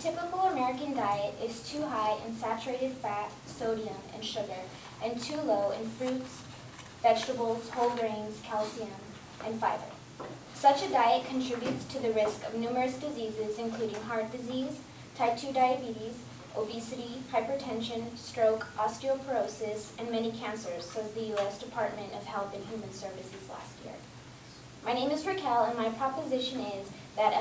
typical American diet is too high in saturated fat, sodium, and sugar, and too low in fruits, vegetables, whole grains, calcium, and fiber. Such a diet contributes to the risk of numerous diseases, including heart disease, type 2 diabetes, obesity, hypertension, stroke, osteoporosis, and many cancers, says the U.S. Department of Health and Human Services last year. My name is Raquel, and my proposition is that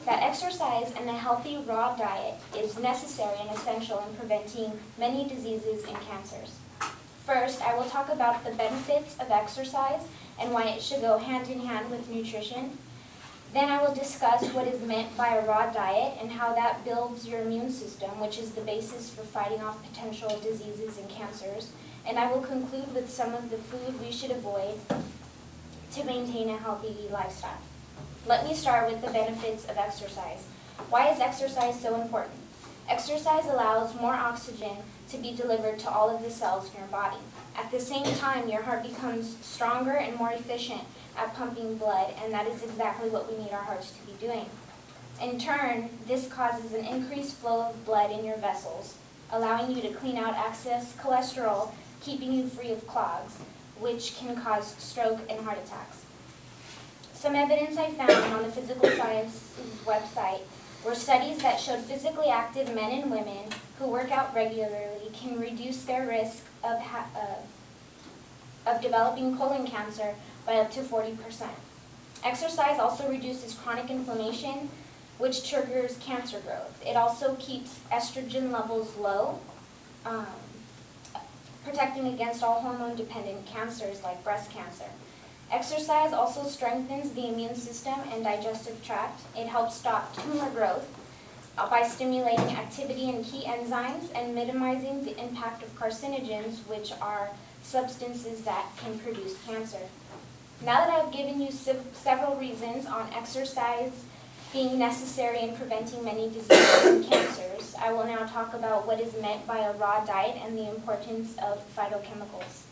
exercise and a healthy raw diet is necessary and essential in preventing many diseases and cancers. First, I will talk about the benefits of exercise and why it should go hand in hand with nutrition. Then I will discuss what is meant by a raw diet and how that builds your immune system, which is the basis for fighting off potential diseases and cancers. And I will conclude with some of the food we should avoid to maintain a healthy lifestyle. Let me start with the benefits of exercise. Why is exercise so important? Exercise allows more oxygen to be delivered to all of the cells in your body. At the same time, your heart becomes stronger and more efficient at pumping blood, and that is exactly what we need our hearts to be doing. In turn, this causes an increased flow of blood in your vessels, allowing you to clean out excess cholesterol, keeping you free of clogs, which can cause stroke and heart attacks. Some evidence I found on the Physical Sciences website were studies that showed physically active men and women who work out regularly can reduce their risk of developing colon cancer by up to 40%. Exercise also reduces chronic inflammation, which triggers cancer growth. It also keeps estrogen levels low, protecting against all hormone-dependent cancers like breast cancer. Exercise also strengthens the immune system and digestive tract. It helps stop tumor growth by stimulating activity in key enzymes and minimizing the impact of carcinogens, which are substances that can produce cancer. Now that I've given you several reasons on exercise being necessary in preventing many diseases and cancers, I will now talk about what is meant by a raw diet and the importance of phytochemicals.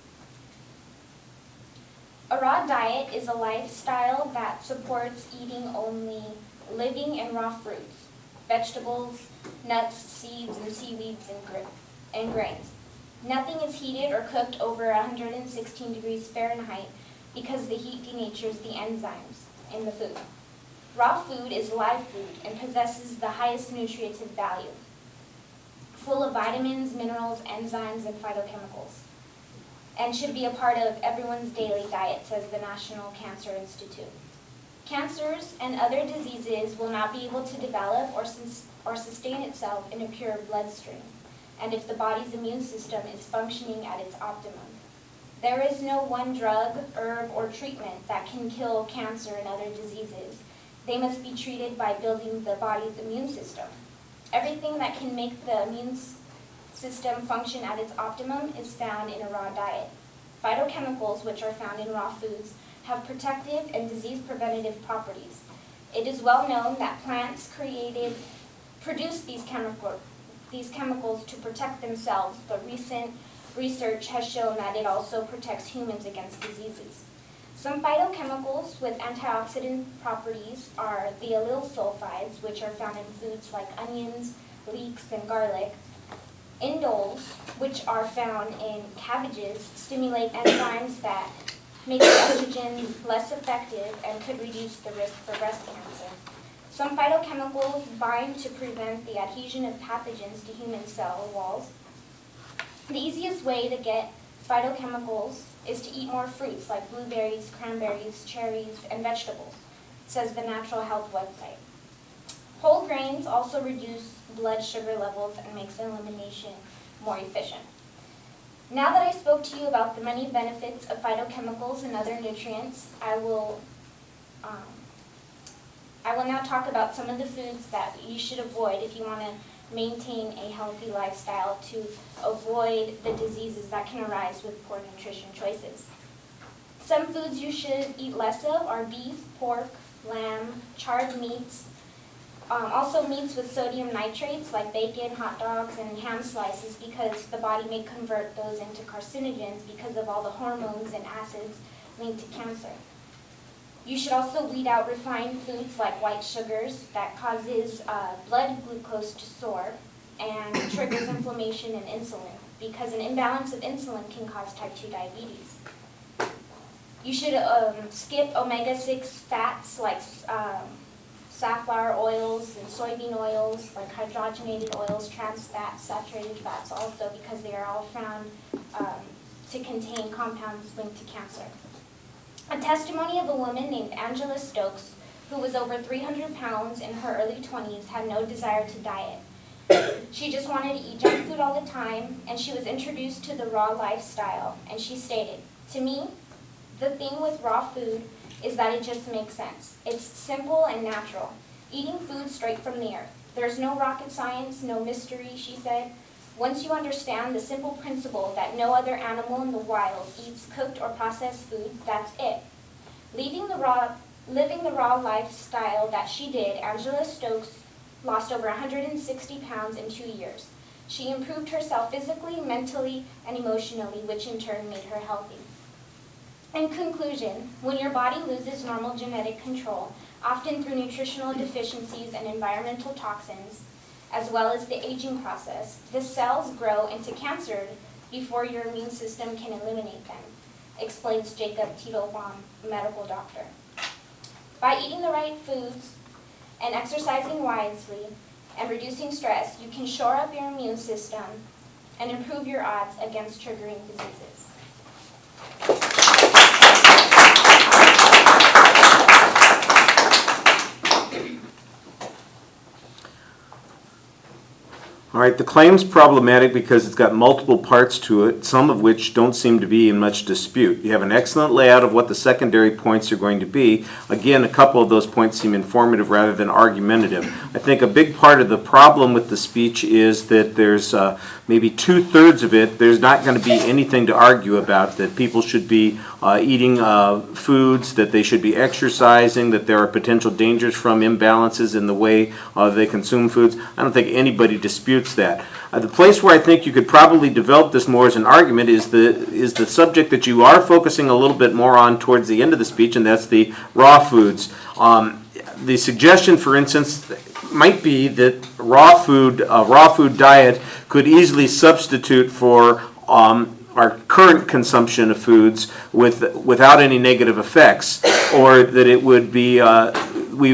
A raw diet is a lifestyle that supports eating only living and raw fruits, vegetables, nuts, seeds, and seaweeds, and grains. Nothing is heated or cooked over 116 degrees Fahrenheit because the heat denatures the enzymes in the food. Raw food is live food and possesses the highest nutritive value, full of vitamins, minerals, enzymes, and phytochemicals, and should be a part of everyone's daily diet, says the National Cancer Institute. Cancers and other diseases will not be able to develop or sustain itself in a pure bloodstream, and if the body's immune system is functioning at its optimum. There is no one drug, herb, or treatment that can kill cancer and other diseases. They must be treated by building the body's immune system. Everything that can make the immune system function at its optimum is found in a raw diet. Phytochemicals, which are found in raw foods, have protective and disease-preventative properties. It is well known that plants produce these chemicals to protect themselves, but recent research has shown that it also protects humans against diseases. Some phytochemicals with antioxidant properties are the allyl sulfides, which are found in foods like onions, leeks, and garlic. Indoles, which are found in cabbages, stimulate enzymes that make estrogen less effective and could reduce the risk for breast cancer. Some phytochemicals bind to prevent the adhesion of pathogens to human cell walls. The easiest way to get phytochemicals is to eat more fruits like blueberries, cranberries, cherries, and vegetables, says the Natural Health website. Whole grains also reduce blood sugar levels and makes elimination more efficient. Now that I spoke to you about the many benefits of phytochemicals and other nutrients, I will now talk about some of the foods that you should avoid if you want to maintain a healthy lifestyle to avoid the diseases that can arise with poor nutrition choices. Some foods you should eat less of are beef, pork, lamb, charred meats, also meats with sodium nitrates like bacon, hot dogs, and ham slices, because the body may convert those into carcinogens because of all the hormones and acids linked to cancer. You should also weed out refined foods like white sugars that causes blood glucose to soar and triggers inflammation and insulin, because an imbalance of insulin can cause type 2 diabetes. You should skip omega-6 fats like safflower oils and soybean oils, like hydrogenated oils, trans fats, saturated fats also, because they are all found to contain compounds linked to cancer. A testimony of a woman named Angela Stokes, who was over 300 pounds in her early 20s, had no desire to diet. She just wanted to eat junk food all the time, and she was introduced to the raw lifestyle, and she stated, "To me, the thing with raw food is that it just makes sense. It's simple and natural, eating food straight from the earth. There's no rocket science, no mystery," she said. "Once you understand the simple principle that no other animal in the wild eats cooked or processed food, that's it." Living the raw lifestyle that she did, Angela Stokes lost over 160 pounds in 2 years. She improved herself physically, mentally, and emotionally, which in turn made her healthy. In conclusion, when your body loses normal genetic control, often through nutritional deficiencies and environmental toxins, as well as the aging process, the cells grow into cancer before your immune system can eliminate them, explains Jacob Titelbaum, medical doctor. By eating the right foods and exercising wisely and reducing stress, you can shore up your immune system and improve your odds against triggering diseases. All right, the claim's problematic because it's got multiple parts to it, some of which don't seem to be in much dispute. You have an excellent layout of what the secondary points are going to be. Again, a couple of those points seem informative rather than argumentative. I think a big part of the problem with the speech is that there's maybe 2/3 of it, there's not going to be anything to argue about, that people should be eating foods, that they should be exercising, that there are potential dangers from imbalances in the way they consume foods. I don't think anybody disputes that. The place where I think you could probably develop this more as an argument is the subject that you are focusing a little bit more on towards the end of the speech, and that's the raw foods. The suggestion, for instance, might be that a raw food diet could easily substitute for our current consumption of foods without any negative effects, or that it would be we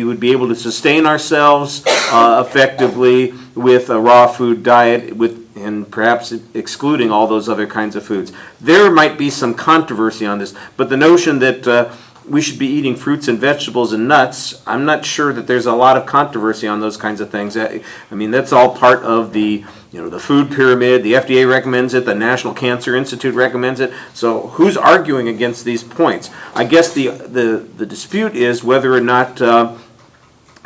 would be able to sustain ourselves effectively with a raw food diet, and perhaps excluding all those other kinds of foods. There might be some controversy on this, but the notion that we should be eating fruits and vegetables and nuts, I'm not sure that there's a lot of controversy on those kinds of things. I mean, that's all part of the food pyramid. The FDA recommends it, the National Cancer Institute recommends it. So who's arguing against these points? I guess the dispute is whether or not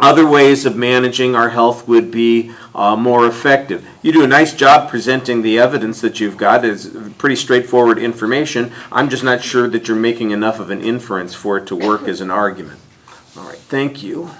other ways of managing our health would be more effective. You do a nice job presenting the evidence that you've got. It's pretty straightforward information. I'm just not sure that you're making enough of an inference for it to work as an argument. All right, thank you.